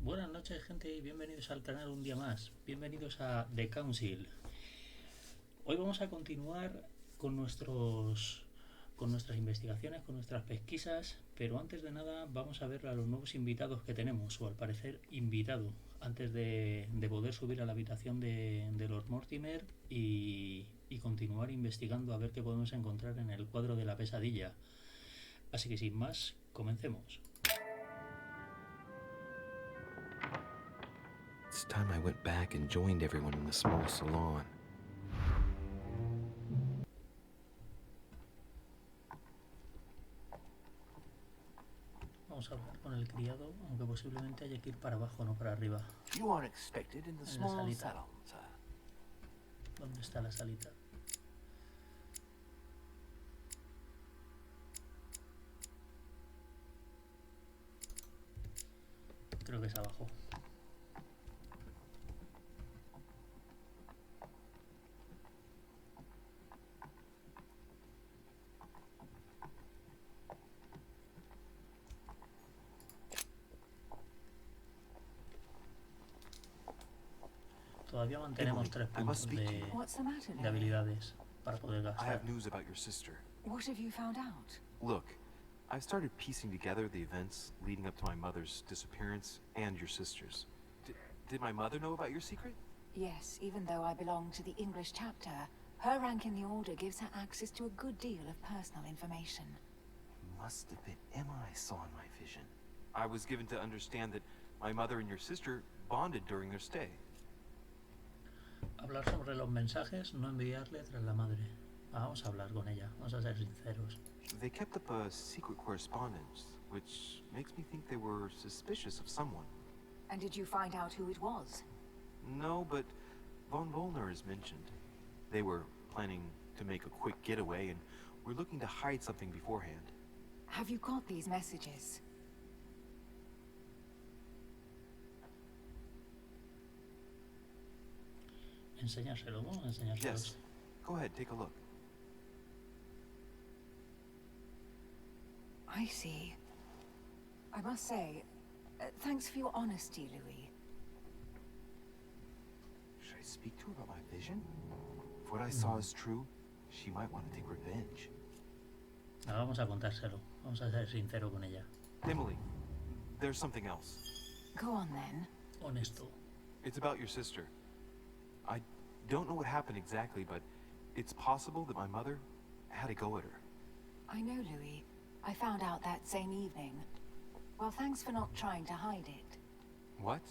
Buenas noches, gente, y bienvenidos al canal un día más. Bienvenidos a The Council. Hoy vamos a continuar con nuestras investigaciones, con nuestras pesquisas, pero antes de nada vamos a ver a los nuevos invitados que tenemos, o al parecer invitado, antes de poder subir a la habitación de Lord Mortimer y continuar investigando a ver qué podemos encontrar en el cuadro de la pesadilla. Así que sin más, comencemos. This time I went back and joined everyone in the small salon. Vamos a hablar con el criado, aunque posiblemente haya que ir para abajo, no para arriba. You are expected in the small salon, sir. ¿Dónde está la salita? Creo que es abajo. Todavía mantenemos 3 puntos de habilidades para poder I gastar. have news about your sister. What have you found out? Look, I've started piecing together the events leading up to my mother's disappearance and your sister's. Did my mother know about your secret? Yes, even though I belong to the English chapter, her rank in the Order gives her access to a good deal of personal information. Must have been Emma I saw in my vision. I was given to understand that my mother and your sister bonded during their stay. Hablar sobre los mensajes, no enviarle tras la madre. Vamos a hablar con ella, vamos a ser sinceros. They kept up a secret correspondence, which makes me think they were suspicious of someone. And did you find out who it was? No, but von Volner is mentioned. They were planning to make a quick getaway and were looking to hide something beforehand. Have you got these messages? Enseñárselo, ¿no? Enseñárselos. Yes. Go ahead, take a look. I see. I must say, thanks for your honesty, Louis. Should I speak to her about my vision? If what I saw is true, she might want to take revenge. Ahora vamos a contárselo, vamos a ser sinceros con ella. Emily, there's something else. Go on then. Honesto. It's about your sister. I don't know what happened exactly, but it's possible that my mother had a go at her. I know, Louis. I found out that same evening. Well, thanks for not trying to hide it. What?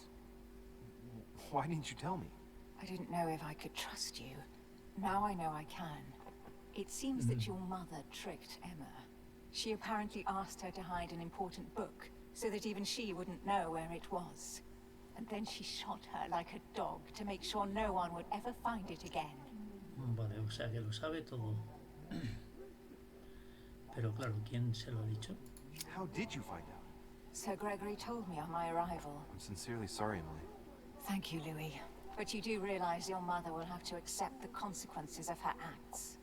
Why didn't you tell me? I didn't know if I could trust you. Now I know I can. It seems that your mother tricked Emma. She apparently asked her to hide an important book, so that even she wouldn't know where it was. And then she shot her like a dog to make sure no one would ever find it again. Vale, o sea que lo sabe todo. Pero claro, ¿quién se lo ha dicho? How did you find out? Sir Gregory told me on my arrival. I'm sincerely sorry, Emily. Thank you, Louis. But you do realize your mother will have to accept the consequences of her acts.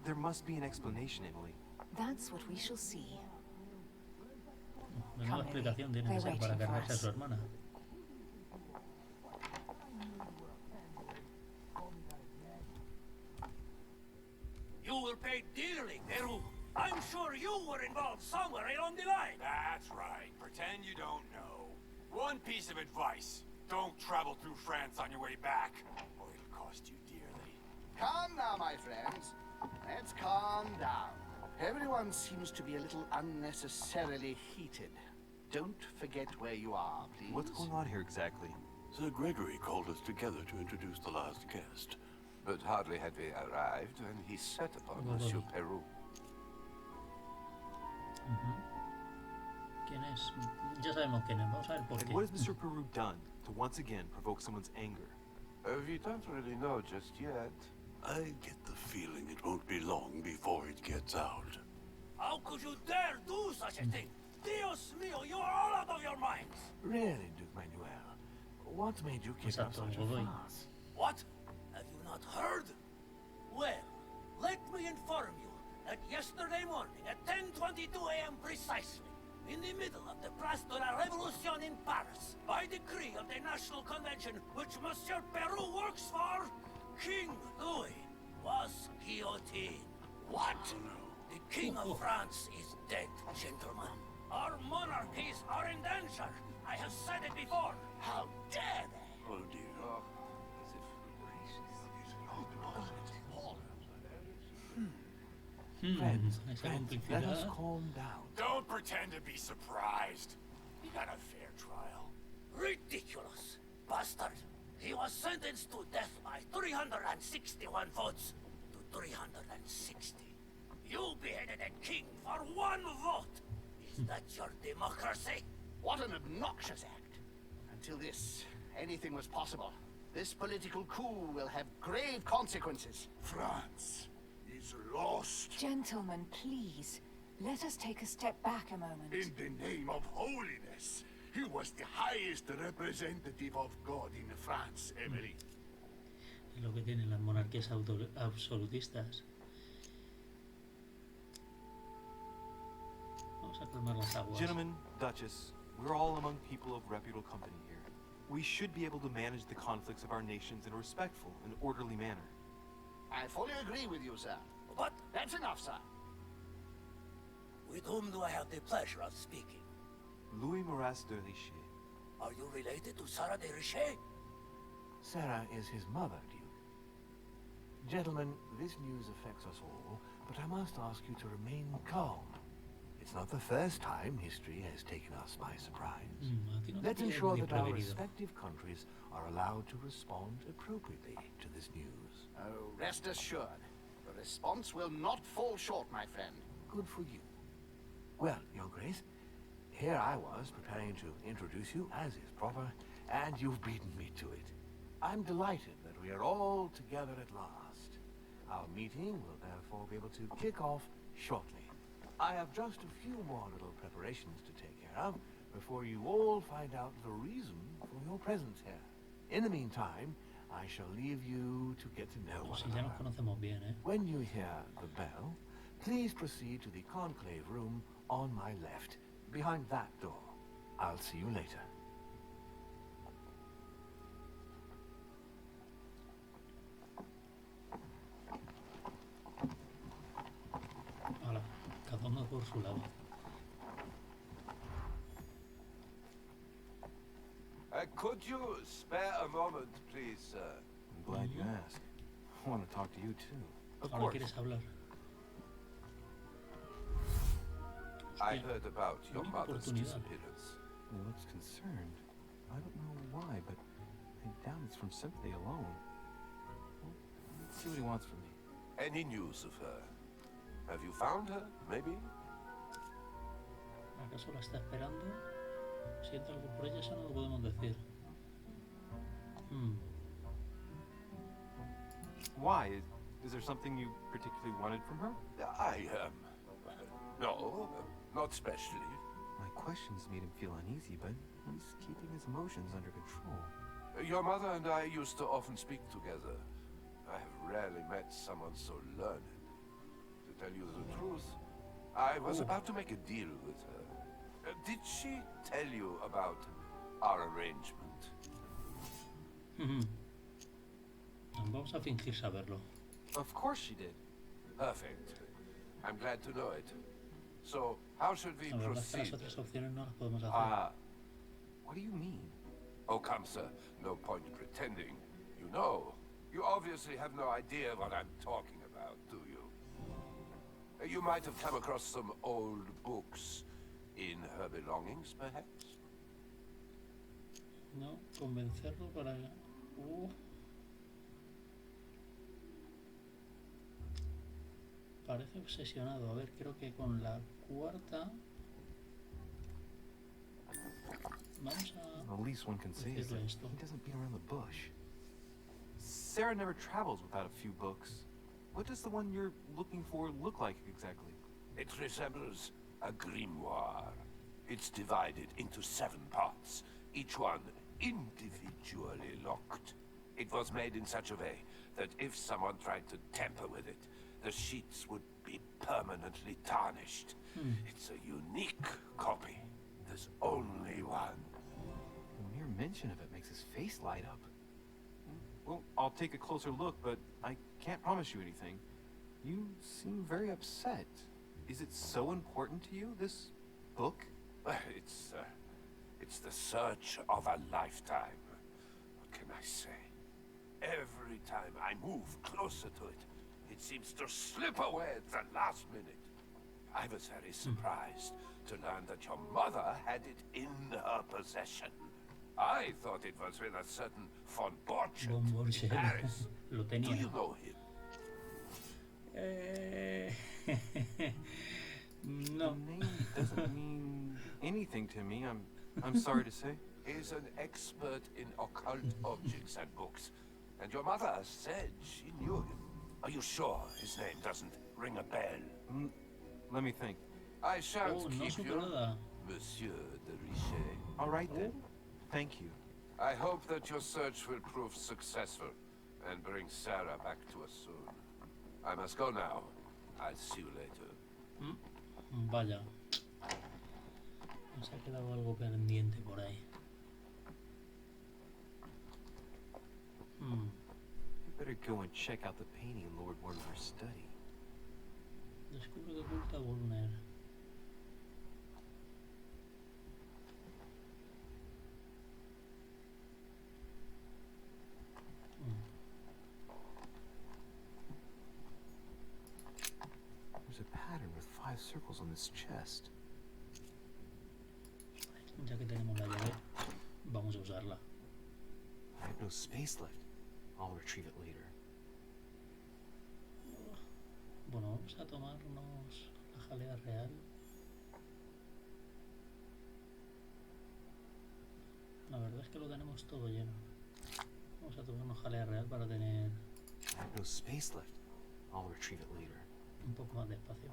There must be an explanation, Emily. That's what we shall see. Menuda explicación tiene que ser para cargarse a su hermana. You will pay dearly, Peru. I'm sure you were involved somewhere along the line. That's right. Pretend you don't know. One piece of advice. Don't travel through France on your way back, or it'll cost you dearly. Calm now, my friends. Let's calm down. Everyone seems to be a little unnecessarily heated. Don't forget where you are, please. What's going on here exactly? Sir Gregory called us together to introduce the last guest. But hardly had we arrived when he set upon Monsieur Peru. ¿Quién es? Ya sabemos quién es, vamos a ver por And qué. what has Monsieur Peru done to once again provoke someone's anger? We don't really know just yet. I get the feeling it won't be long before it gets out. How could you dare do such a thing? Dios mío, you are all out of your minds. Really, Duke Manuel? What made you kick up Exacto, such a Godoy. fuss? What? Have you not heard? Well, let me inform you that yesterday morning at 10:22 a.m. precisely, in the middle of the Place de la Révolution in Paris, by decree of the National Convention, which Monsieur Peru works for, King Louis was guillotined. What? The King of France is dead, gentlemen. Our monarchies are in danger. I have said it before. How dare they? Oh dear. Esa complicidad. Let us calm down. Don't pretend to be surprised. You got a fair trial. Ridiculous. Bastard. He was sentenced to death by 361 votes to 360. You beheaded a king for 1 vote. Is that your democracy? What an obnoxious act. Until this, anything was possible. This political coup will have grave consequences. France is lost. Gentlemen, please. Let us take a step back a moment. In the name of holiness. He was the highest representative of God in France, Emily. Es lo que tienen las monarquías absolutistas. Vamos a calmar las aguas. Gentlemen, Duchess, we're all among people of reputable company here. We should be able to manage the conflicts of our nations in a respectful and orderly manner. I fully agree with you, sir. But That's enough, sir. with whom do I have the pleasure of speaking? Louis Maras de Richet. Are you related to Sarah de Richet? Sarah is his mother, Duke. Gentlemen, this news affects us all, but I must ask you to remain calm. It's not the first time history has taken us by surprise. A ti no te Let's pillas ensure ni that our prevenido. respective countries are allowed to respond appropriately to this news. Oh, rest assured. The response will not fall short, my friend. Good for you. Well, Your Grace, here I was preparing to introduce you, as is proper, and you've beaten me to it. I'm delighted that we are all together at last. Our meeting will therefore be able to kick off shortly. I have just a few more little preparations to take care of before you all find out the reason for your presence here. In the meantime, I shall leave you to get to know O one si ya nos another. conocemos bien, ¿eh? When you hear the bell, please proceed to the conclave room on my left, behind that door. I'll see you later. Hala, cada uno por su lado. Could you spare a moment, please, sir? I'm glad you asked. I want to talk to you too. Of Ahora course. quieres hablar. I Hostia, heard about your única mother's oportunidad. disappearance. He looks concerned. I don't know why, but I doubt it's from sympathy alone. Well, let's see what he wants from me. Any news of her? Have you found her, maybe? ¿Acaso la está esperando? ¿Siente algo por ella? Eso no lo podemos decir. Why? Is there something you particularly wanted from her? No, not specially. My questions made him feel uneasy, but he's keeping his emotions under control. Your mother and I used to often speak together. I have rarely met someone so learned. To tell you the truth, I was about to make a deal with her. Did she tell you about our arrangement? Vamos a fingir saberlo. Of course she did. Perfect. I'm glad to know it. So, how should we La verdad es que las proceed? otras opciones no las podemos hacer. What do you mean? Oh, come, sir. No point in pretending. You know. You obviously have no idea what I'm talking about, do you? You might have come across some old books in her belongings, perhaps? No, convencerlo para... Parece obsesionado. A ver, creo que con la cuarta... Vamos a... The least one can say is that decirle esto. he doesn't beat around the bush. Sarah never travels without a few books. What does the one you're looking for look like exactly? It resembles a grimoire. It's divided into 7 parts, each one individually locked. It was made in such a way that if someone tried to tamper with it, the sheets would be permanently tarnished. It's a unique copy. There's only one. The mere mention of it makes his face light up. Well, I'll take a closer look, but I can't promise you anything. You seem very upset. Is it so important to you, this book? It's the search of a lifetime. What can I say? Every time I move closer to it, it seems to slip away at the last minute. I was very surprised to learn that your mother had it in her possession. I thought it was with a certain von Borchardt in Paris. Lo Do tenía. you know him? No. The name doesn't mean anything to me, I'm sorry to say. He's an expert in occult objects and books. And your mother said she knew him. Are you sure his name doesn't ring a bell? Let me think. I shan't Oh, no keep supe you, nada. Monsieur de Richet. All right then. Thank you. I hope that your search will prove successful and bring Sarah back to us soon. I must go now. I'll see you later. Vaya. Nos ha quedado algo pendiente por ahí. You better go and check out the painting in Lord Mortimer's study. Descubre que oculta a Warner. There's a pattern with 5 circles on this chest. Ya que tenemos la llave, vamos a usarla. I have no space left. I'll retrieve it later. Bueno, vamos a tomarnos la jalea real. La verdad es que lo tenemos todo lleno. Vamos a tomarnos jalea real para tener I have no space left. I'll retrieve it later. un poco más de espacio.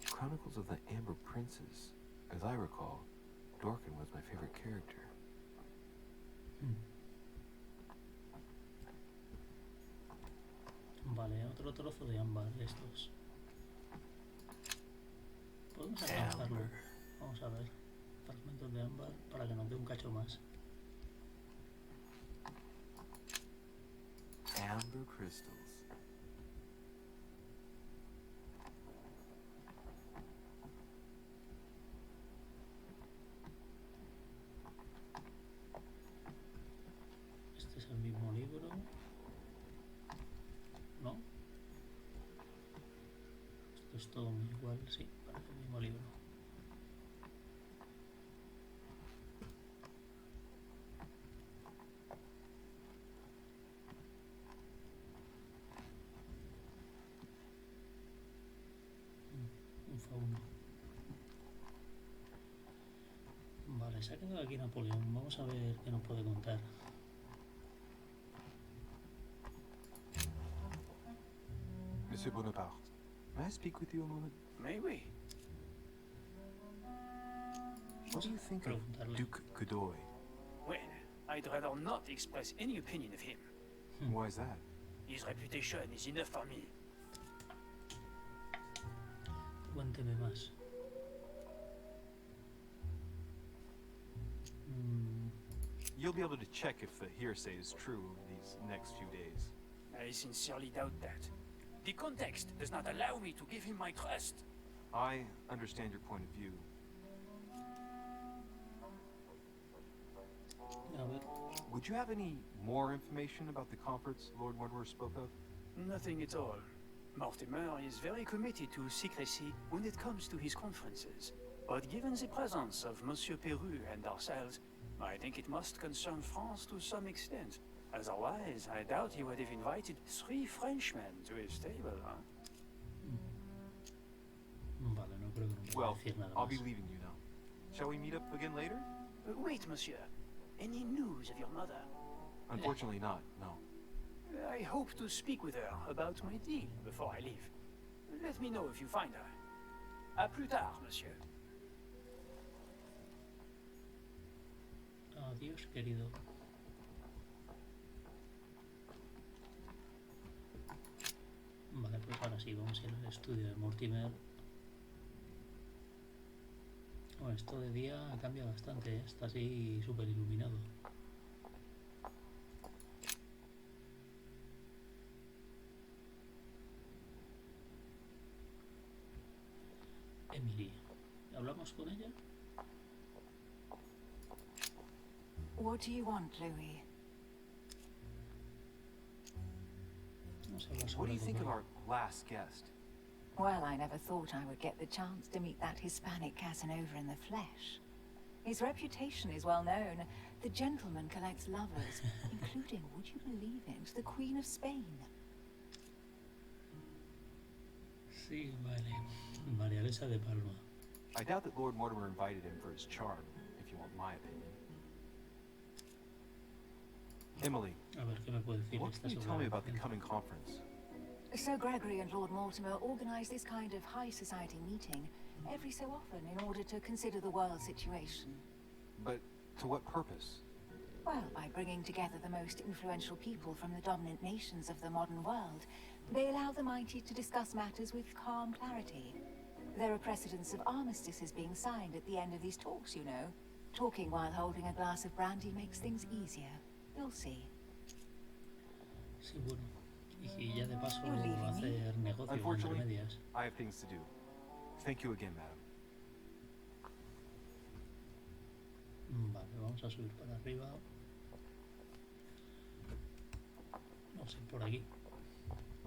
Chronicles of the Amber Princes. As I recall, Dorkin was my favorite character. Vale, otro trozo de ámbar de estos. Podemos alcanzarlo. Vamos a ver. Fragmentos de ámbar para que nos dé un cacho más. Amber crystals. Este es el mismo libro. ¿No? Esto es todo muy igual, sí, parece el mismo libro. Un fauno. Vale, se ha quedado aquí Napoleón. Vamos a ver qué nos puede contar. Monsieur Bonaparte, may I speak with you a moment? May we? What do you think of Preguntarle. Duke Godoy? Well, I'd rather not express any opinion of him. Why is that? His reputation is enough for me. Cuénteme más. You'll be able to check if the hearsay is true over these next few days. I sincerely doubt that. The context does not allow me to give him my trust. I understand your point of view. A ver. Would you have any more information about the conference Lord Mortimer spoke of? Nothing at all. Mortimer is very committed to secrecy when it comes to his conferences. But given the presence of Monsieur Peru and ourselves, I think it must concern France to some extent. Otherwise, I doubt he would have invited 3 Frenchmen to his table, huh? Vale, no creo que nos pueda Well, decir nada I'll más. be leaving you now. Shall we meet up again later? Wait, monsieur. Any news of your mother? Unfortunately not, no. I hope to speak with her about my deal before I leave. Let me know if you find her. À plus tard, monsieur. Adiós, querido. Vale, pues ahora sí, vamos a ir al estudio de Mortimer. Bueno, esto de día cambia bastante, ¿eh? Está así súper iluminado. Emily, ¿hablamos con ella? What do you want, Louis? Vamos a hablar What sobre do you algo think of nuevo. our last guest? Well, I never thought I would get the chance to meet that Hispanic Casanova in the flesh. His reputation is well known. The gentleman collects lovers, including, would you believe it, the Queen of Spain. Sí, vale. María Luisa de Palma. I doubt that Lord Mortimer invited him for his charm, if you want my opinion. Emily, A ver, ¿qué me puede decir what esta can you sobre tell me la about the relación? coming conference? Sir Gregory and Lord Mortimer organize this kind of high society meeting every so often in order to consider the world situation. But to what purpose? Well, by bringing together the most influential people from the dominant nations of the modern world, they allow the mighty to discuss matters with calm clarity. There are precedents of armistices being signed at the end of these talks, you know. Talking while holding a glass of brandy makes things easier. You'll see. Sí, bueno. Y ya de paso You're leaving me? hacer negocios entre Unfortunately, medias. I have things to do. Thank you again, madam. Vale, vamos a subir para arriba. Vamos a ir por aquí.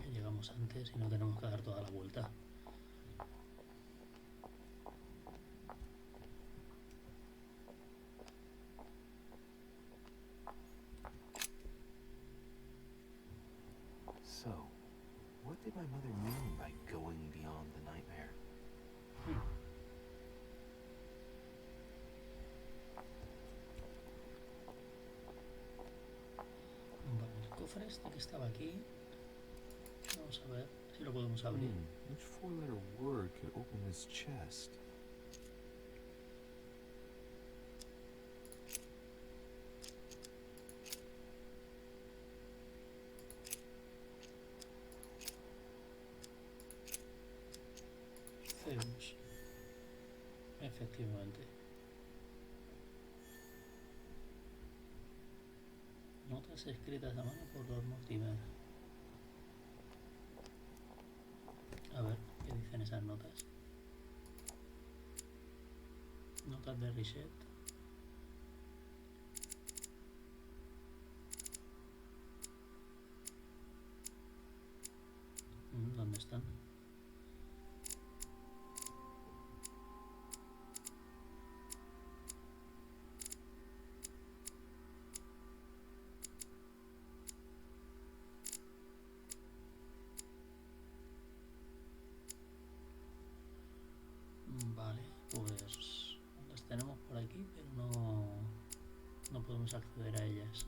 Que llegamos antes y no tenemos que dar toda la vuelta. So, what did my mother mean by going beyond the nightmare? Vale, el cofre este que estaba aquí. Vamos a ver si lo podemos abrir. Which four-letter word could open this chest? Zeus. Efectivamente. Notas escritas a mano por Lord Mortimer. A ver, ¿qué dicen esas notas? Notas de Richet. ¿Dónde están? Vale, pues las tenemos por aquí, pero no podemos acceder a ellas.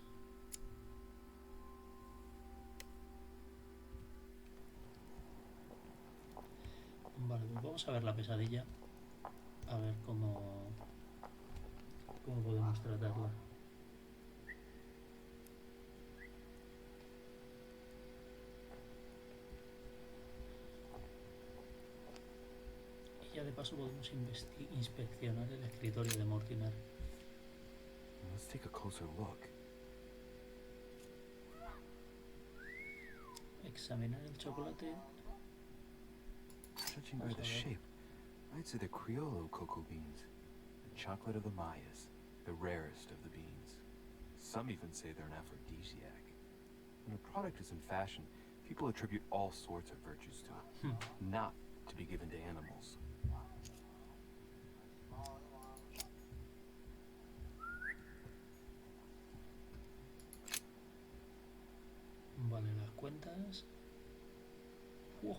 Vale, pues vamos a ver la pesadilla, a ver cómo podemos tratarla. Y ya de paso podemos inspeccionar el escritorio de Mortimer. Let's take a closer look. Examinar el chocolate. Judging by the shape, I'd say they're Criollo cocoa beans. The chocolate of the Mayas, the rarest of the beans. Some even say they're an aphrodisiac. When a product is in fashion, people attribute all sorts of virtues to it, not to be given to animals. Vale, las cuentas. ¡Wow!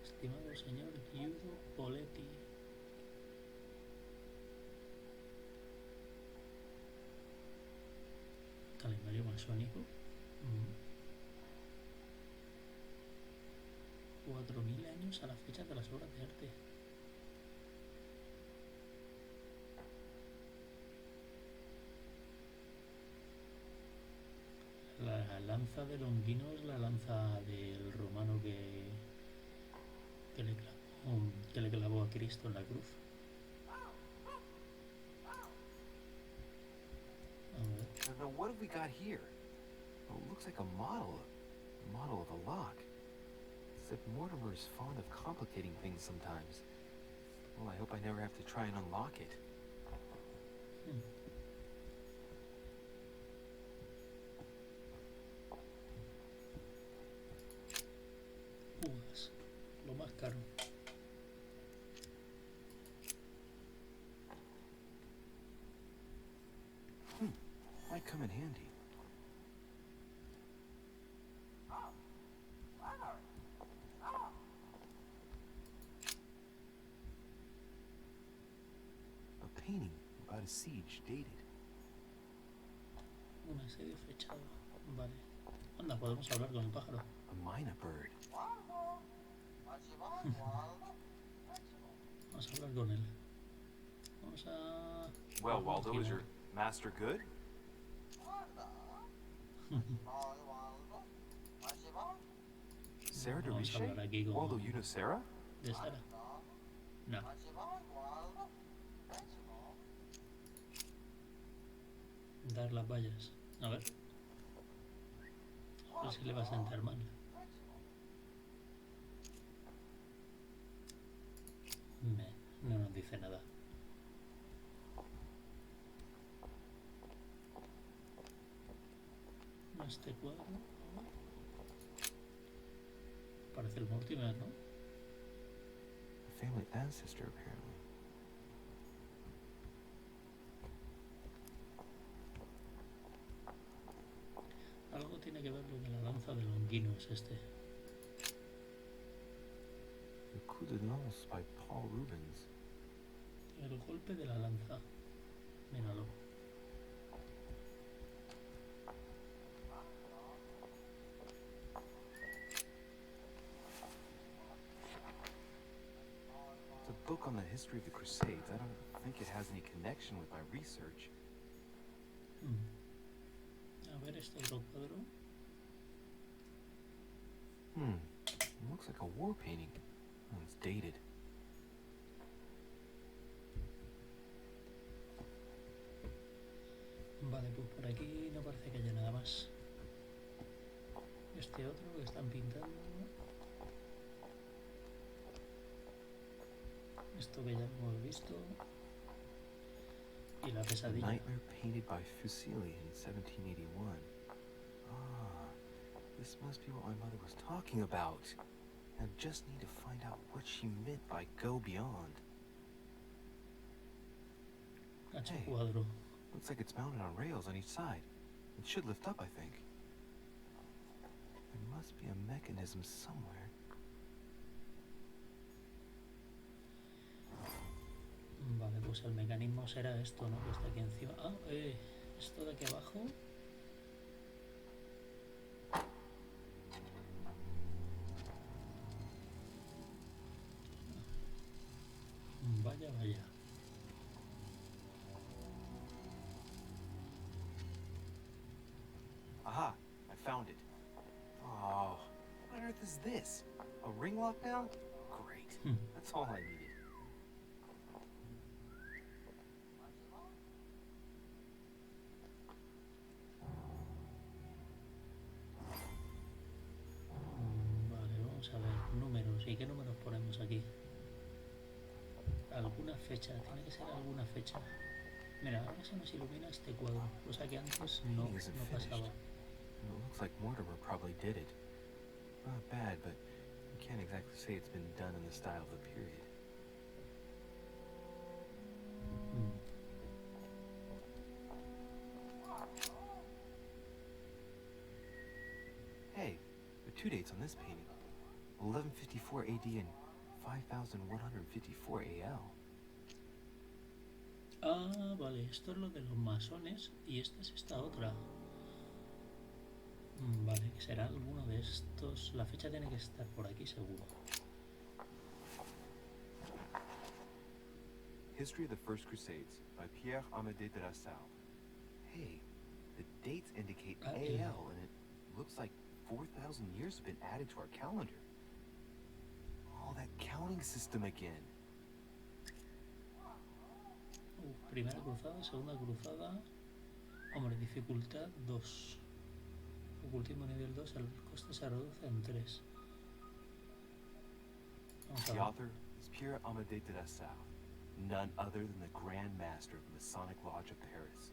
Estimado señor Giudo Poletti. Calendario masónico. 4 4.000 años a la fecha de las obras de arte. La lanza de Longino es la lanza del romano que le clavó a Cristo en la cruz. Now what have we got here? Oh, it looks like a model of a lock. It's like Mortimer is fond of complicating things sometimes. Well, I hope I never have to try and unlock it. Púas, lo más caro. Might come in handy. A painting about a siege dated. Un asedio flechado. Vale. Anda, podemos hablar con el pájaro. A mina bird. Vamos a hablar con él. Vamos a... Well, Waldo, is your master good? Sarah Vamos a hablar Deriche? aquí con... Waldo, you know Sarah? ¿De Sara? No. Dar las vallas. A ver. A ver si le va a sentar mal. No nos dice nada. Este cuadro. Parece el Mortimer, ¿no? A family ancestor, apparently. Algo tiene que ver lo de la lanza de Longino, es este. The coup de lance by Paul Rubens. El golpe de la lanza. Míralo. It's a book on the history of the Crusades. I don't think it has any connection with my research. A ver este otro cuadro. It looks like a war painting. Oh, it's dated. Vale, pues por aquí no parece que haya nada más. Este otro que están pintando. Esto que ya hemos visto. Y la A pesadilla. nightmare painted by Fuseli in 1781. Ah, this must be what my mother was talking about. I just need to find out what she meant by go beyond. Cacho Hey. cuadro. Looks like it's mounted on rails on each side. It should lift up, I think. There must be a mechanism somewhere. Vale, pues el mecanismo será esto, ¿no? Que está aquí encima. Ah, esto de aquí abajo. Vaya, vaya. Aha, I found it. Oh, what on earth is this? A ring lock now? Great. That's all I needed. Vale, vamos a ver. Números. ¿Y qué números ponemos aquí? Alguna fecha. Tiene que ser alguna fecha. Mira, ahora se nos ilumina este cuadro. Cosa que antes no pasaba. It looks like Mortimer probably did it. Not bad, but you can't exactly say it's been done in the style of the period. Hey, there are two dates on this painting. 1154 AD and 5154 AL. Ah, vale, esto es lo de los masones y esta es esta otra. Vale, que será alguno de estos. La fecha tiene que estar por aquí seguro. History of the First Crusades by Pierre Amédée de la Salle. Hey, the dates indicate AL, and it looks like 4,000 years have been added to our calendar. Oh, that counting system again. Primera cruzada, segunda cruzada. Hombre, dificultad 2. Ocultismo nivel 2, el coste se reduce en 3. The author is Pierre Amédée de la Salle, none other than the Grand Master of the Masonic Lodge of Paris.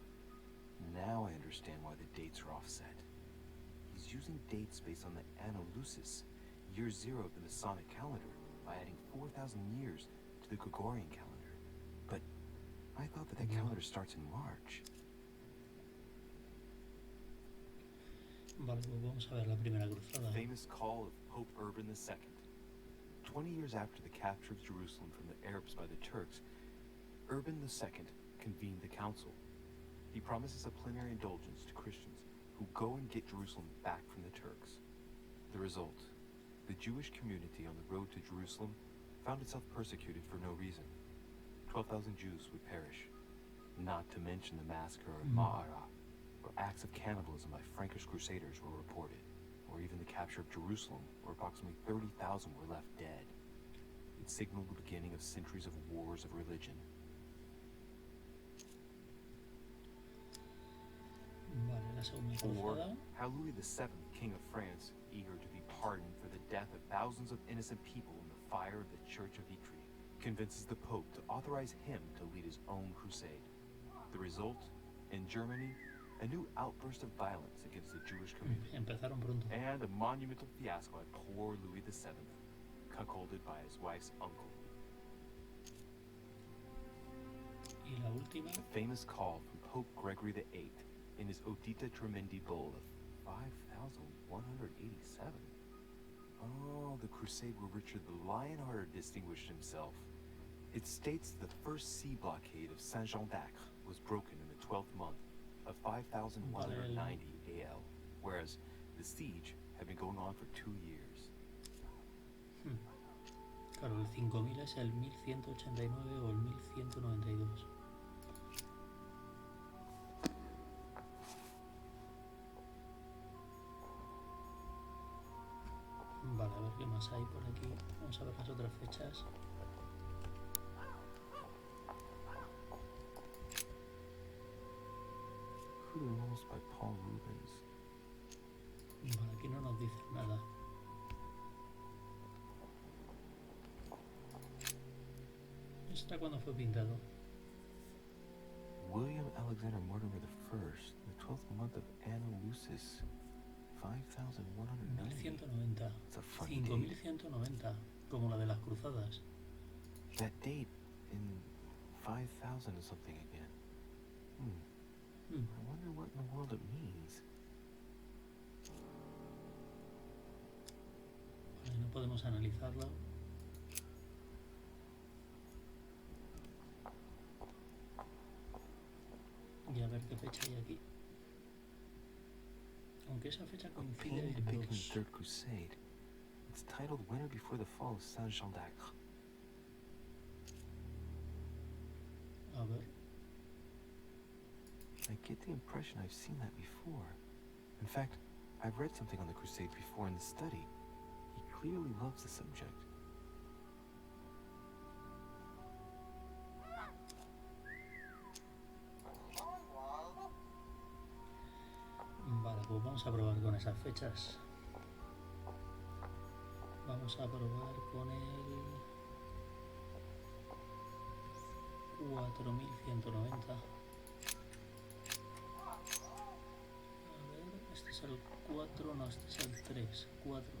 Now I understand why the dates are offset. He's using dates based on the Anno Lucis, year 0 of the Masonic calendar, by adding 4,000 years to the Gregorian calendar. But I thought that the calendar starts in March. Vale, pues vamos a ver la primera cruzada. Famous call of Pope Urban II. 20 years after the capture of Jerusalem from the Arabs by the Turks, Urban II convened the council. He promises a plenary indulgence to Christians who go and get Jerusalem back from the Turks. The result, the Jewish community on the road to Jerusalem found itself persecuted for no reason. 12,000 Jews would perish, not to mention the massacre of Ma'ara, where acts of cannibalism by Frankish crusaders were reported, or even the capture of Jerusalem, where approximately 30,000 were left dead. It signaled the beginning of centuries of wars of religion. Vale, la segunda Or cruzada. how Louis VII, King of France, eager to be pardoned for the death of thousands of innocent people in the fire of the Church of Vitry, convinces the Pope to authorize him to lead his own crusade. The result, in Germany, a new outburst of violence against the Jewish community. Empezaron pronto. And a monumental fiasco at poor Louis VII, cuckolded by his wife's uncle. Y la última. The famous call from Pope Gregory VIII in his Audita Tremendi Bull of 5,187. Oh, the crusade where Richard the Lionhearted distinguished himself. It states the first sea blockade of Saint-Jean d'Acre was broken in the 12th month of 5,190 AL, whereas the siege had been going on for 2 years. Claro, el 5000 es el 1189 o el 1192. Vale, a ver qué más hay por aquí. Vamos a ver las otras fechas. Funerals by Paul Rubens. Vale, aquí no nos dicen nada. ¿Esta cuándo fue pintado? William Alexander Mortimer I, the 12th month of Anno Lucis, 5,190. 1190. It's a funny date. 5190, como la de las cruzadas. That date in 5,000 is something again. I wonder what in the world it means. Vale, no podemos analizarlo. Y a ver qué fecha hay aquí. Aunque esa fecha A coincide painting en depicting the dos. Third Crusade. It's titled Winter Before the Fall of Saint-Jean d'Acre. A ver. I get the impression I've seen that before. In fact, I've read something on the Crusades before in the study. He clearly loves the subject. Vale, pues vamos a probar con esas fechas. Vamos a probar con el 4190. A ver, este es el 4, no, este es el 3. 4.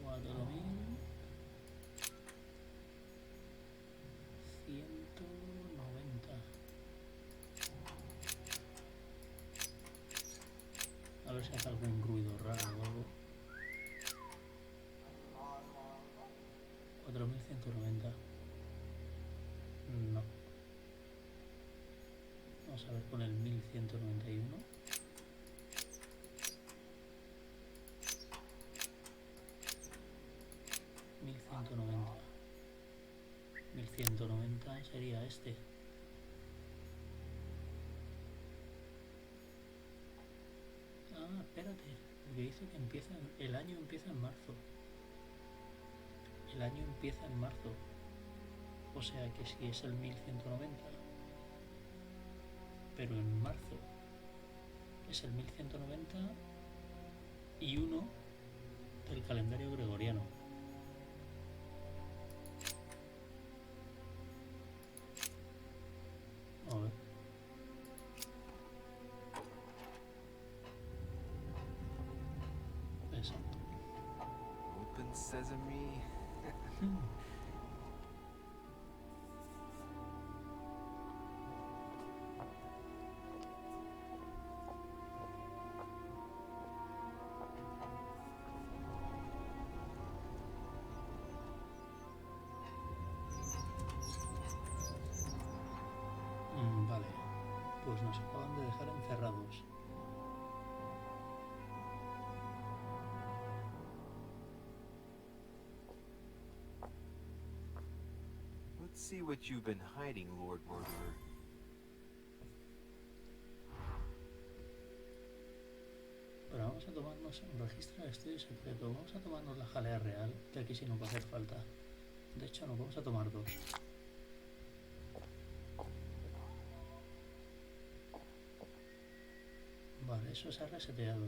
4190. A ver si hace algún ruido raro o algo. 4190. No. Vamos a ver con el 1191. 1190. 1190 sería este. Ah, espérate, porque dice que el año empieza en marzo. El año empieza en marzo. O sea que si es el 1190, pero en marzo es el 1191 del calendario gregoriano. A ver. Exacto. Open sesame. Vale, pues nos acaban de dejar encerrados. Let's see what you've been hiding, Lord Mortimer. Pero vamos a tomarnos un registro de estudio secreto. Vamos a tomarnos la jalea real, que aquí sí nos va a hacer falta. De hecho, nos vamos a tomar 2. Vale, eso se ha reseteado.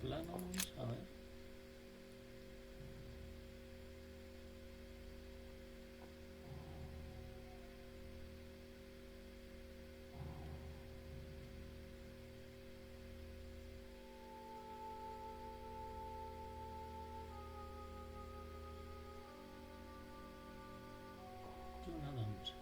Planos, a ver. John Adams.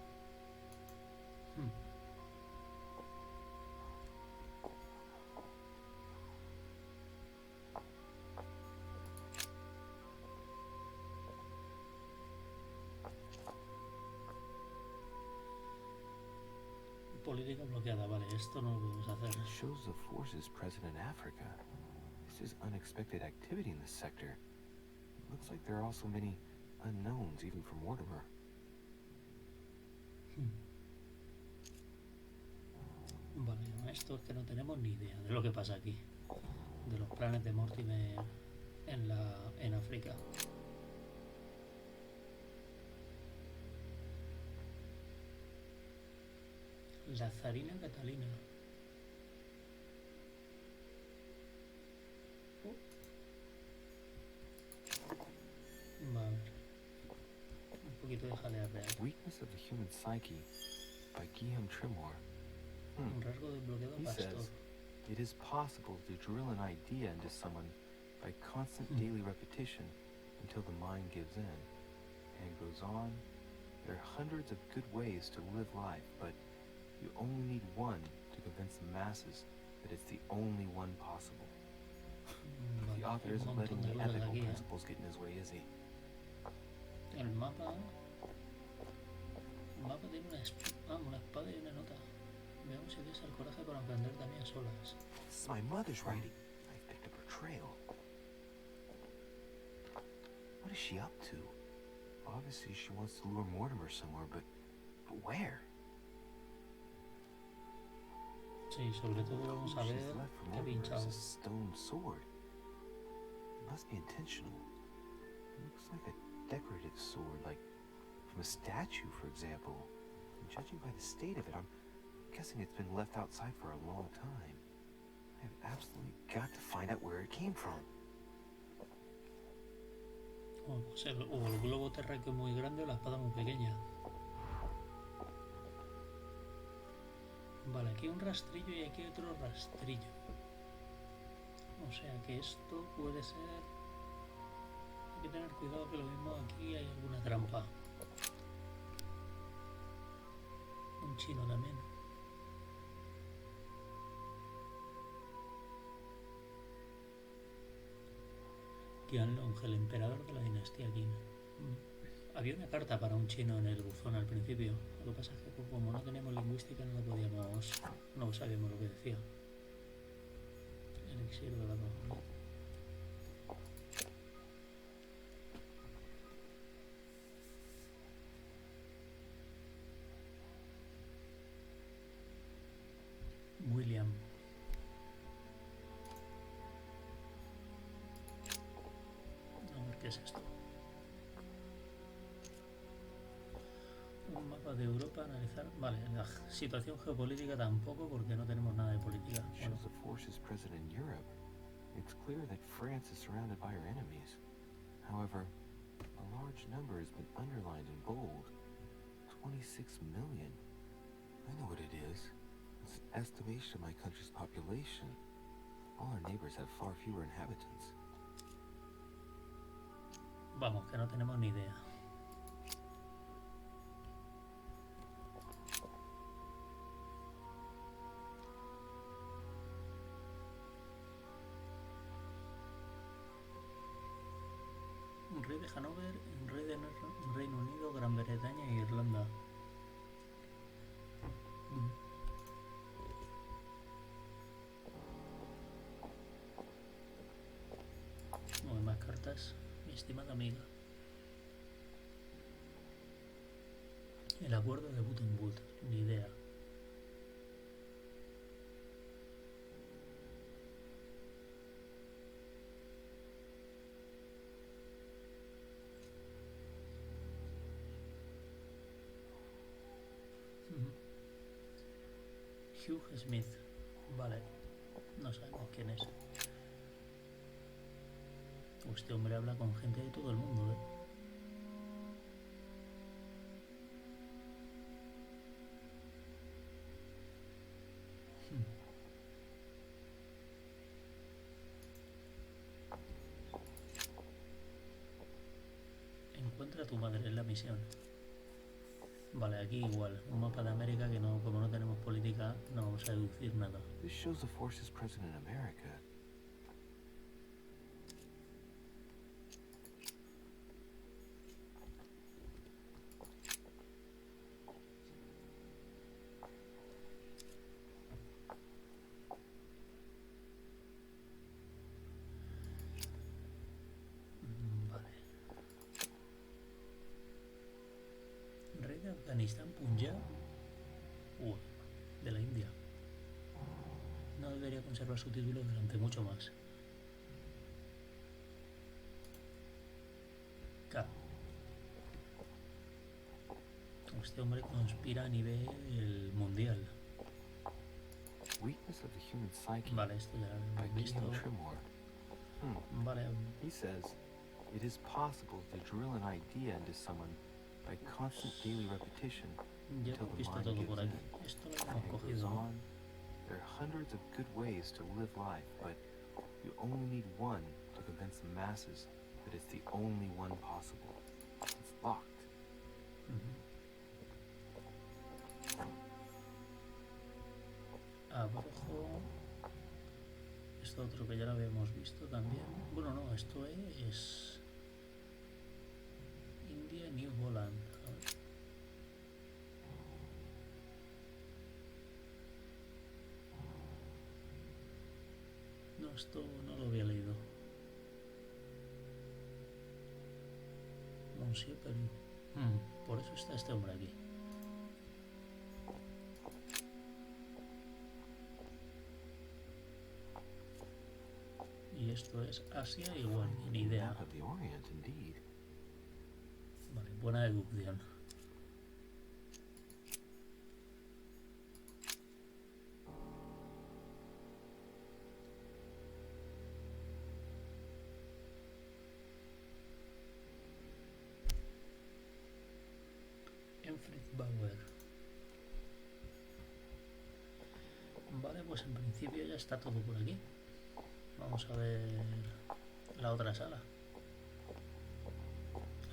Política bloqueada, vale, esto no lo podemos hacer. It shows the forces present in Africa. This is unexpected activity in this sector. It looks like there are also many unknowns, even for Mortimer. Vale, esto es que no tenemos ni idea de lo que pasa aquí. De los planes de Mortimer en África. La zarina Catalina. Vale. Un poquito de jalea real. Weakness of the Human Psyche by Guillaume Tremor. Un rasgo desbloqueado He pastor. says, it is possible to drill an idea into someone by constant daily repetition until the mind gives in. And it goes on, there are hundreds of good ways to live life, but you only need one to convince the masses that it's the only one possible. The author isn't letting the ethical principles get in his way, is he? El mapa tiene una espada y una nota. Veamos si tienes el coraje para emprender también solas. This is my mother's writing. I picked up her trail. What is she up to? Obviously she wants to lure Mortimer somewhere, but where? Sí, sobre todo vamos a ver She's left for qué Mortimer pinchado. is a stone sword. It must be intentional. It looks like a decorative sword, like from a statue, for example. And judging by the state of it, I'm guessing it's been left outside for a long time. I have absolutely got to find out where it came from. O el globo terráqueo muy grande o la espada muy pequeña. Vale, aquí hay un rastrillo y aquí hay otro rastrillo. O sea que esto puede ser... Hay que tener cuidado que lo mismo aquí hay alguna trampa. Un chino también. Qianlong, el emperador de la dinastía Qin. Había una carta para un chino en el buzón al principio. Lo que pasa es que como no teníamos lingüística no sabíamos lo que decía. Elixir de la ¿Qué es esto? Un mapa de Europa, analizar... Vale, la situación geopolítica tampoco, porque no tenemos nada de política. Bueno. Shows the forces present in Europe. It's clear that France is surrounded by her enemies. However, a large number has been underlined in bold. 26 million. I know what it is. It's an estimation of my country's population. All our neighbors have far fewer inhabitants. Vamos, que no tenemos ni idea. Rey de Hanover, rey de Reino Unido, Gran Bretaña e Irlanda. No hay más cartas, mi estimada amiga. El acuerdo de Buttonwood, ni idea. Hugh Smith, vale, no sabemos quién es. Este hombre habla con gente de todo el mundo, ¿eh? Encuentra a tu madre en la misión. Vale, aquí igual, un mapa de América que no, como no tenemos política, no vamos a deducir nada. This shows the forces present in America. Vale. Rey de Afganistán, Punjab. De la India. No debería conservar su título durante mucho más. K. Este hombre conspira a nivel mundial. Weakness of the human psyche. Vale, esto ya lo hemos visto. Vale. He says, it is possible to drill an idea into someone by constant daily repetition Ya until hemos the visto mind todo gives por in. aquí. Esto lo hemos And it goes cogido. on. There are hundreds of good ways to live life, but you only need one to convince the masses that it's the only one possible. It's locked. Abajo. Esto otro que ya lo habíamos visto también. Bueno, no, esto es India, New Holland. A ver. No, esto no lo había leído. Monsieur Perú. Por eso está este hombre aquí. Y esto es Asia igual, ni idea. Map of the Orient, indeed. Vale, buena deducción. Enfrid Bauer. Vale, pues en principio ya está todo por aquí. Vamos a ver la otra sala.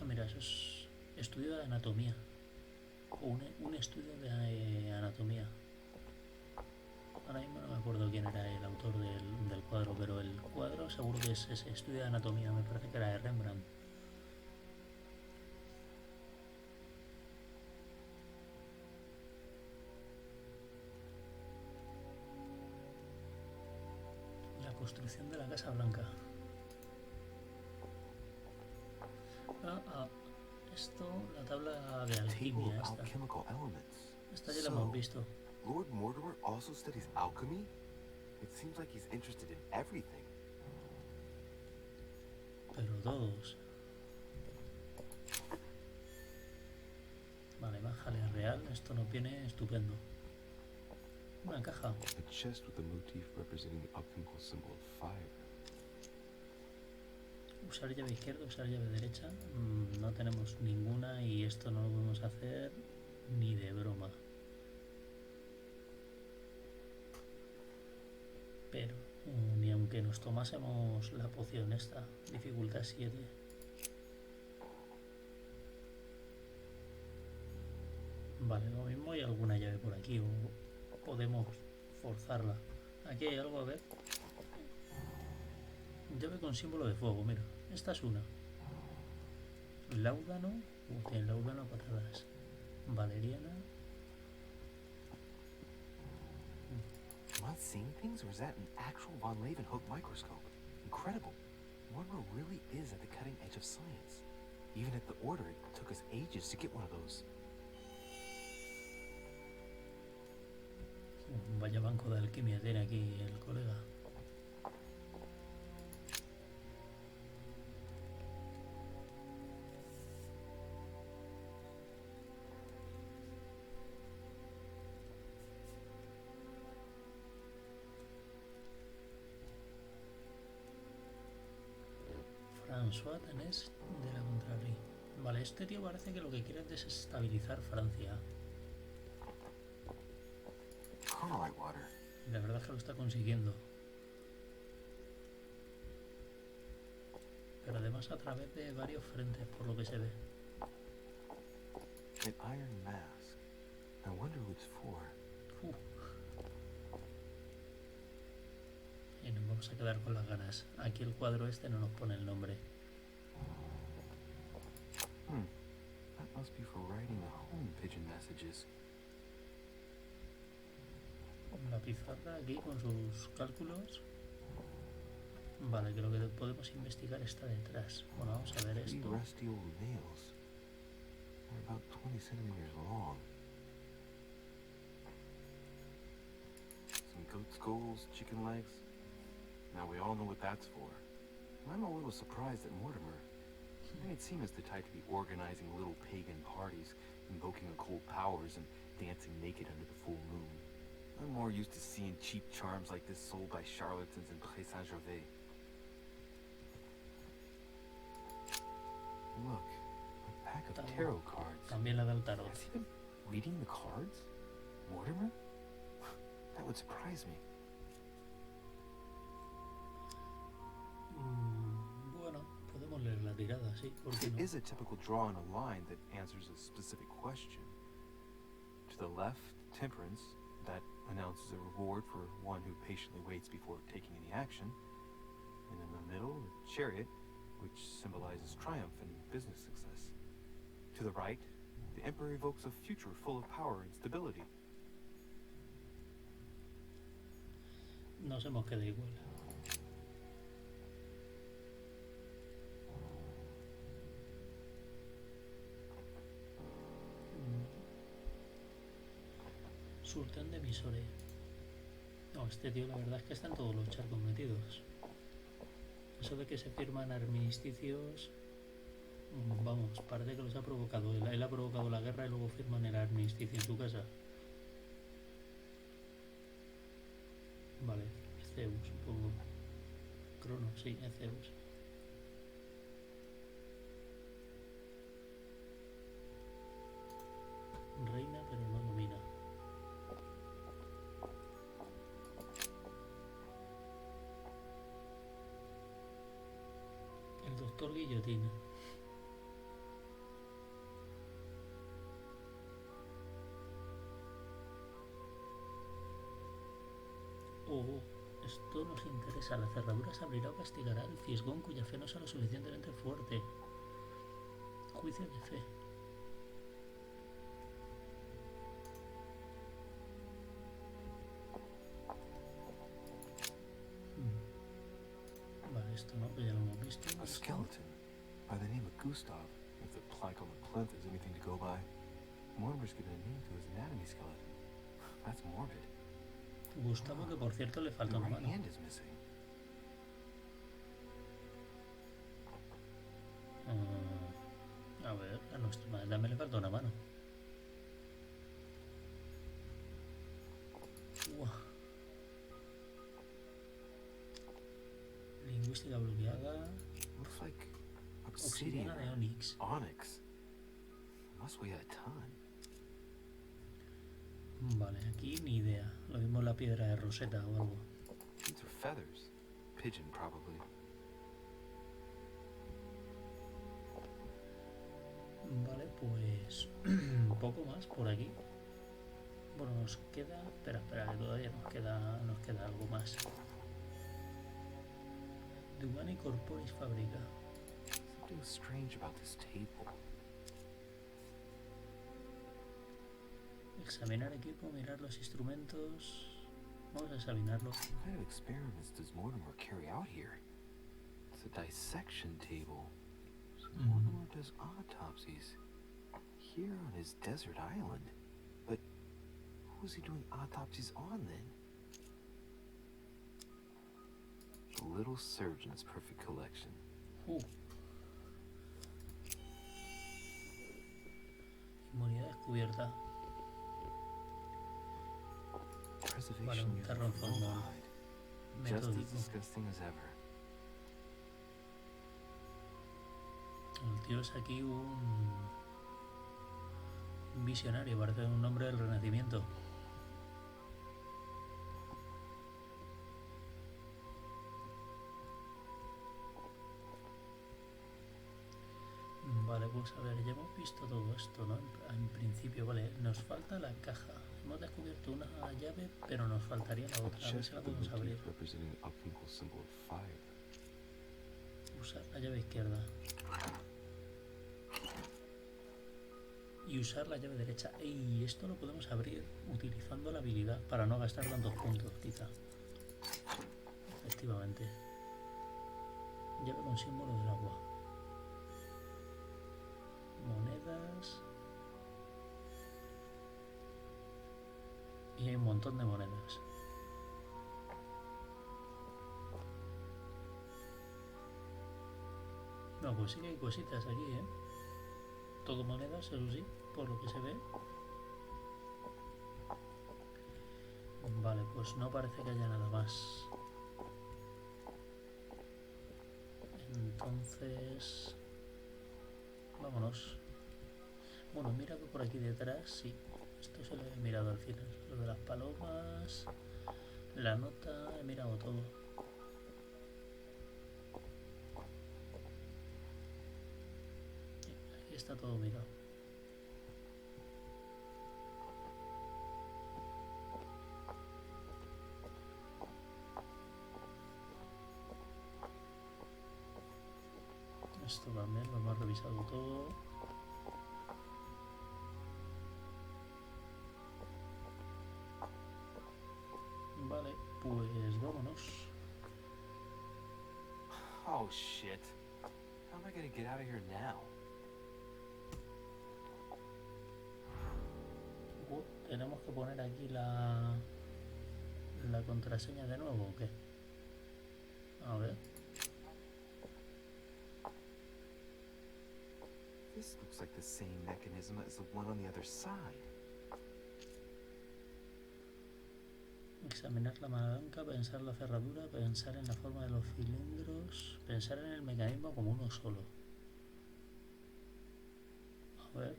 Ah, mira, eso es estudio de anatomía. O un estudio de anatomía. Ahora mismo no me acuerdo quién era el autor del cuadro, pero el cuadro seguro que es ese estudio de anatomía. Me parece que era de Rembrandt. Construcción de la Casa Blanca. Esto, la tabla de alquimia esta. Esta ya la hemos visto. Lord Mortimer also studies alchemy? It seems like he's interested in everything. Pero todos. Vale, bájale real. Esto nos viene estupendo. Una caja. A chest with a motif representing the alchemical symbol of fire. Usar llave izquierda, usar llave derecha. No tenemos ninguna y esto no lo podemos hacer ni de broma. Pero ni aunque nos tomásemos la poción esta. Dificultad 7. Vale, lo mismo hay alguna llave por aquí o podemos forzarla. Aquí hay algo, a ver. Llave con símbolo de fuego, mira. Esta es una. Láudano. Tiene láudano a patadas. Valeriana. Am I seeing things, or is that an actual Von Leeuwenhoek microscope? Incredible. Mortimer really is at the cutting edge of science. Even at the Order, it took us ages to get one of those. Vaya banco de alquimia tiene aquí el colega. François tenés de la contraria. Vale, este tío parece que lo que quiere es desestabilizar Francia. La verdad es que lo está consiguiendo. Pero además a través de varios frentes, por lo que se ve. An iron mask. I wonder who it's for. Y nos vamos a quedar con las ganas. Aquí el cuadro este no nos pone el nombre. That must be for writing the home pigeon messages. La pizarra aquí con sus cálculos. Vale, creo que podemos investigar esta detrás. Bueno, vamos a ver esto. Rusty old nails. They're about 20 centimeters long. Some goat skulls, chicken legs. Now we all know what that's for. I'm a little surprised at Mortimer. He made it seem as the type to be organizing little pagan parties, invoking occult powers, and dancing naked under the full moon. I'm more used to seeing cheap charms like this sold by charlatans in Pré Saint-Gervais. Look, a pack of tarot cards. También la del tarot. Has he been reading the cards? Mortimer? That would surprise me. Bueno, podemos leer la tirada, sí, ¿por qué It no? is a typical draw on a line that answers a specific question. To the left, temperance, that announces a reward for one who patiently waits before taking any action. And in the middle, the chariot, which symbolizes triumph and business success. To the right, the emperor evokes a future full of power and stability. Nos hemos quedado igual. Sultán de Misore. No, este tío la verdad es que está en todos los charcos metidos. Eso de que se firman armisticios, vamos, parece que los ha provocado. Él ha provocado la guerra y luego firman el armisticio en su casa. Vale, Zeus, supongo. Crono, sí, es Zeus. Reina, pero no domina. El doctor Guillotina. Oh, esto nos interesa. La cerradura se abrirá o castigará al fisgón cuya fe no sea lo suficientemente fuerte. Juicio de fe. Vale, esto no, que ya lo hemos visto. A skeleton by the name of Gustav. If the plaque on the plinth is anything to go by, Mortimer's given a name to his anatomy skeleton. That's morbid. Gustavo, que por cierto le falta The una right mano. hand is missing. A ver, a nuestra madre también le falta una mano. lingüística bloqueada. Looks like Obsidiana de Onyx. Onyx. Must weigh a ton. Vale, aquí ni idea. Lo mismo la piedra de Rosetta o algo. These are feathers. Pigeon, probably. Vale, pues poco más por aquí. Bueno, nos queda... Espera, que todavía nos queda algo más. De Humani Corporis Fabrica. Something strange about this table. Examinar equipo, mirar los instrumentos. Vamos a examinarlo. What kind of experiments does Mortimer carry out here? It's a dissection table. So Mortimer does autopsies here on his desert island. But who was he doing autopsies on then? The Little Surgeon's Perfect Collection. Inmunidad descubierta. Vale, un tarro en forma Just as metódico. disgusting as ever. El tío es aquí un visionario, parece un hombre del Renacimiento. Vale, pues a ver, ya hemos visto todo esto, ¿no? En principio, vale, nos falta la caja. Hemos descubierto una llave, pero nos faltaría la otra. A ver si la podemos abrir. Representing an alchemical symbol of fire. Usar la llave izquierda. Y usar la llave derecha. Y esto lo podemos abrir utilizando la habilidad para no gastar tantos puntos, quizá. Efectivamente. Llave con símbolo del agua. Monedas. Y hay un montón de monedas. No, pues sí que hay cositas aquí, ¿eh? Todo monedas, eso sí, por lo que se ve. Vale, pues no parece que haya nada más. Entonces... vámonos. Bueno, mira que por aquí detrás, sí. Esto se lo he mirado al final. Lo de las palomas, la nota, he mirado todo. Aquí está todo mirado. Esto también lo hemos revisado todo. Vale, pues vámonos. Oh shit. How am I gonna get out of here now? ¿Tenemos que poner aquí la contraseña de nuevo o qué? A ver. This looks like the same mechanism as the one on the other side. Examinar la palanca, pensar la cerradura, pensar en la forma de los cilindros, pensar en el mecanismo como uno solo. A ver.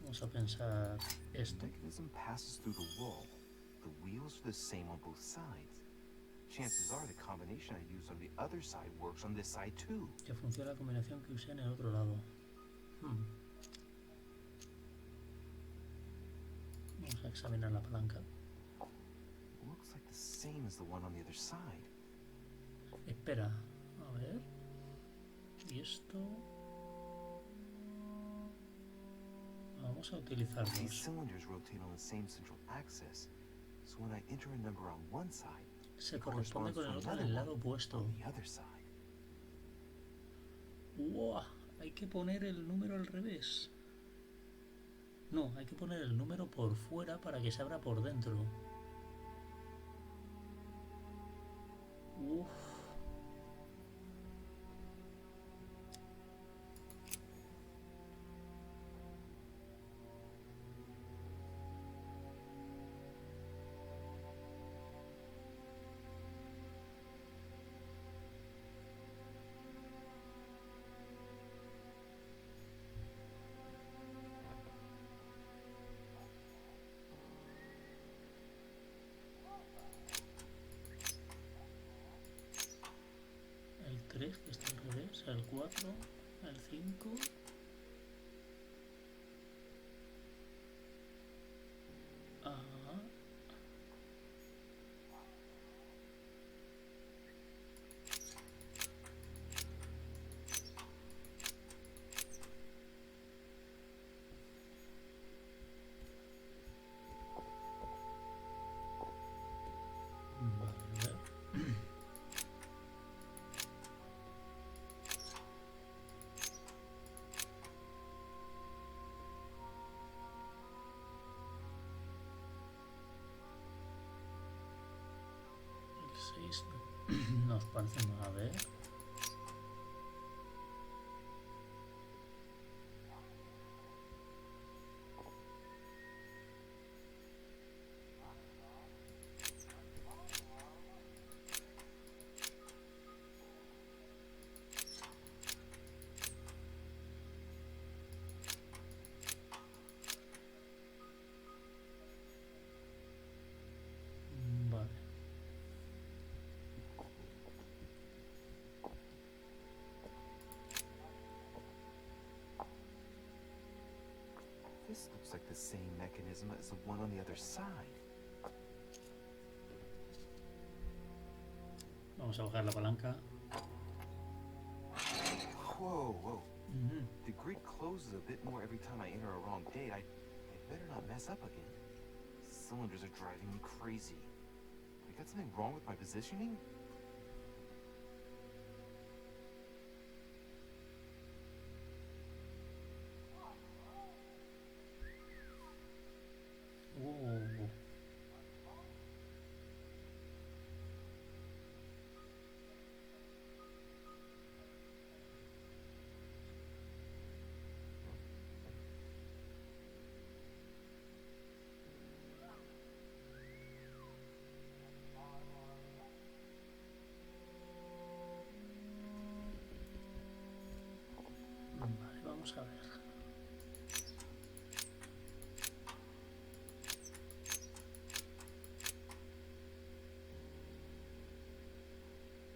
Vamos a pensar esto. The mechanism passes through the wall. The wheels are the same on both sides. Chances are the combination I used on the other side works on this side too. Que funciona la combinación que usé en el otro lado. Vamos a examinar la palanca. Looks like the same as the one on the other side. Espera, a ver. Y esto... vamos a These utilizarlos. cylinders rotate on the same central axis, so when I enter a number on one side, Se it corresponde corresponds con to el otro en another el lado one opuesto. on the other side. ¡Wow! Hay que poner el número al revés. No, hay que poner el número por fuera para que se abra por dentro. Uf. 4, el 5. Ah. Vale. El 6 nos parece más, a ver. Vale. This looks like the same mechanism as the one on the other side. Vamos a bajar la palanca. Whoa, whoa. Mm-hmm. The grid closes a bit more every time I enter a wrong date. I better not mess up again. Cylinders are driving me crazy. I got something wrong with my positioning? Oh. Vale, vamos a ver.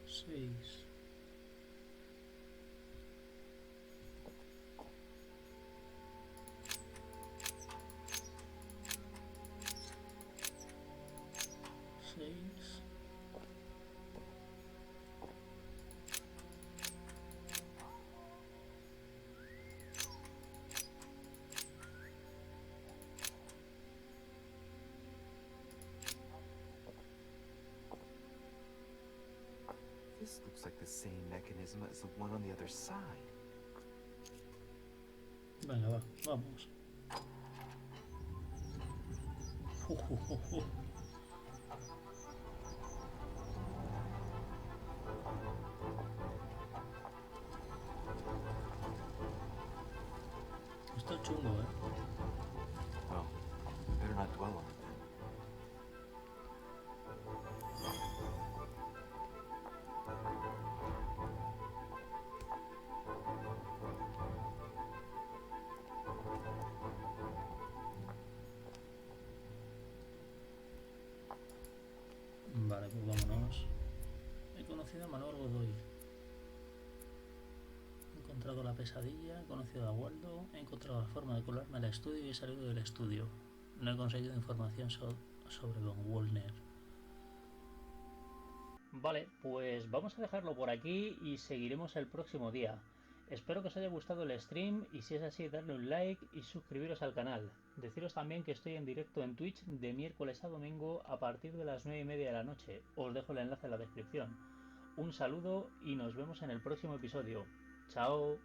Seis. Seis. This looks like the same mechanism as the one on the other side. Venga, va, vamos. Esto es chungo, ¿eh? Well, better not dwell on it then. Vale, pues vámonos. He conocido a Manuel Godoy. He encontrado la pesadilla, he conocido a Waldo, he encontrado la forma de colarme al estudio y he salido del estudio. No he conseguido información sobre Don Walner. Vale, pues vamos a dejarlo por aquí y seguiremos el próximo día. Espero que os haya gustado el stream y si es así darle un like y suscribiros al canal. Deciros también que estoy en directo en Twitch de miércoles a domingo a partir de las 9:30 de la noche. Os dejo el enlace en la descripción. Un saludo y nos vemos en el próximo episodio. ¡Chao!